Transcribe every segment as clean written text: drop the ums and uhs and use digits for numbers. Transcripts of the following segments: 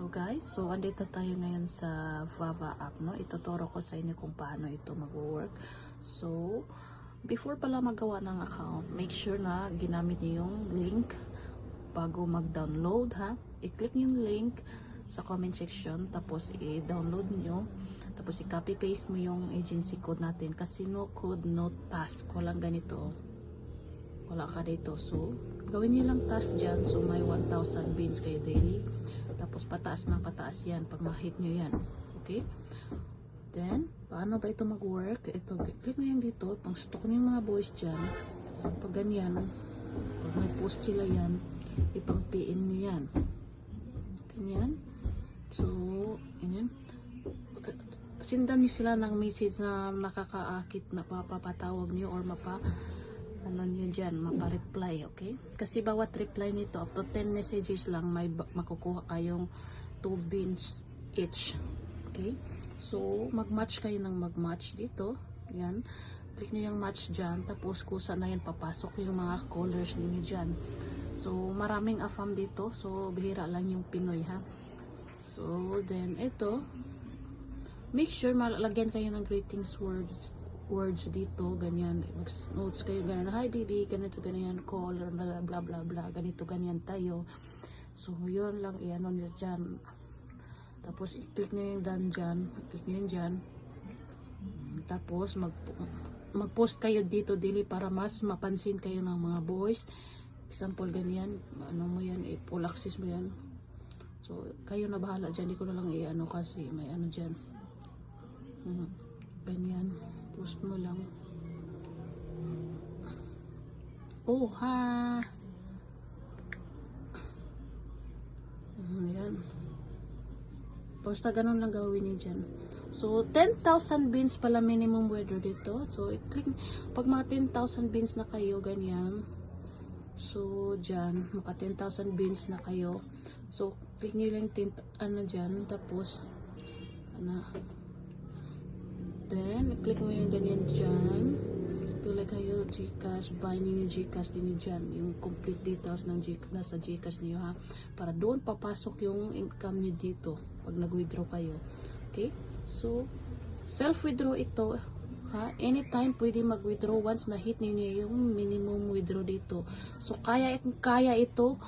guys, so andito tayo ngayon sa Vava app, no? Ituturo ko sa inyo kung paano ito mag-work. So, before pala magawa ng account, make sure na ginamit niyo yung link bago mag-download, ha? I-click niyo yung link sa comment section, tapos i-download niyo, tapos i-copy paste mo yung agency code natin kasi no code, no task. Walang ganito. Wala ka dito. So, gawin niyo lang task dyan. So, may 1,000 beans kayo daily. Tapos, pataas ng pataas yan. Pag ma-hit nyo yan. Okay? Then, paano ba ito mag-work? Ito, click nyo yan dito. Pang stock nyo yung mga boys dyan. Pag ganyan, pag may post sila yan, ipang PM nyo yan. Ganyan. So, ganyan. Sindan nyo sila ng message na nakakaakit na papapatawag nyo or ano nyo dyan, mapa-reply, okay? Kasi bawat reply nito, up to 10 messages lang, may makukuha kayong 2 beans each, okay? So, mag-match kayo ng mag-match dito, yan. Click nyo yung match dyan, tapos kusa na yan, papasok yung mga colors ninyo dyan. So, maraming AFAM dito, so, bihira lang yung Pinoy, ha? So, then, ito, make sure malagyan kayo ng greetings words dito, ganyan, notes kayo, ganyan, hi baby, ganito, ganyan, call, or blah blah blah blah, ganito, ganyan tayo. So, yun lang, i-ano nyo dyan. Tapos, i-click nyo yung done dyan, i-click nyo yung dyan. Tapos, mag-post kayo dito, dili, para mas mapansin kayo ng mga boys. Example, ganyan, ano mo yan, full access mo yan. So, kayo na bahala dyan, di ko na lang i-ano kasi may ano dyan. Ganyan. Post mo lang. Oh, ha. Ayan. Basta ganun lang gawin niyo dyan. So, 10,000 beans pala minimum withdraw dito. So, i-click. Pag mga 10,000 beans na kayo, ganyan. So, dyan. Maka 10,000 beans na kayo. So, click nyo lang ano dyan. Tapos, ano. Then, click mo yung ganyan dyan. Pila kayo, Gcash, buy nyo yung Gcash din dyan. Yung complete details ng nasa Gcash niyo, ha. Para doon papasok yung income nyo dito. Pag nag-withdraw kayo. Okay? So, self-withdraw ito, ha. Anytime pwede mag-withdraw once na hit niyo yung minimum withdraw dito. So, kaya ito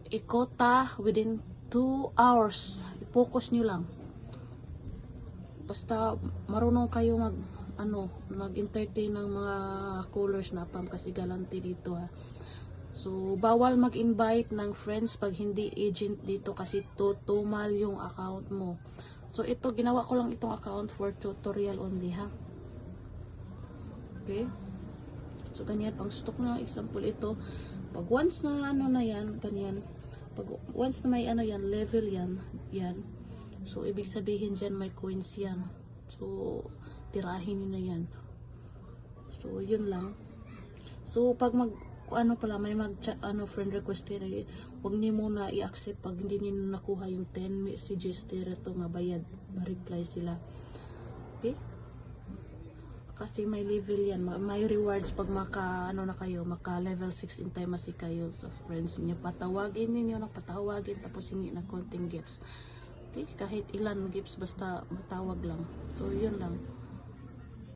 ikota within 2 hours. I-focus nyo lang. Basta marunong kayo mag-entertain ng mga callers na AFAM kasi galante dito, ha. So, bawal mag-invite ng friends pag hindi agent dito kasi tumal yung account mo. So, ito, ginawa ko lang itong account for tutorial only, ha. Okay? So, ganyan, pang stock na example ito. Pag once na ano na yan, ganyan. Pag once na may ano yan, level yan, yan. So, ibig sabihin dyan may coins yan. So, tirahin nyo na yan. So, yun lang. So, pag may friend request kayo, huwag nyo muna i-accept pag hindi nyo nakuha yung 10 messages dito nga bayad. Ma-reply sila. Okay? Kasi may level yan. May rewards pag maka level 6 in time kasi kayo sa friends niyo. Patawagin ninyo, patawagin, tapos hingi na konting gifts. Okay? Kahit ilan gifts, basta matawag lang. So, yun lang.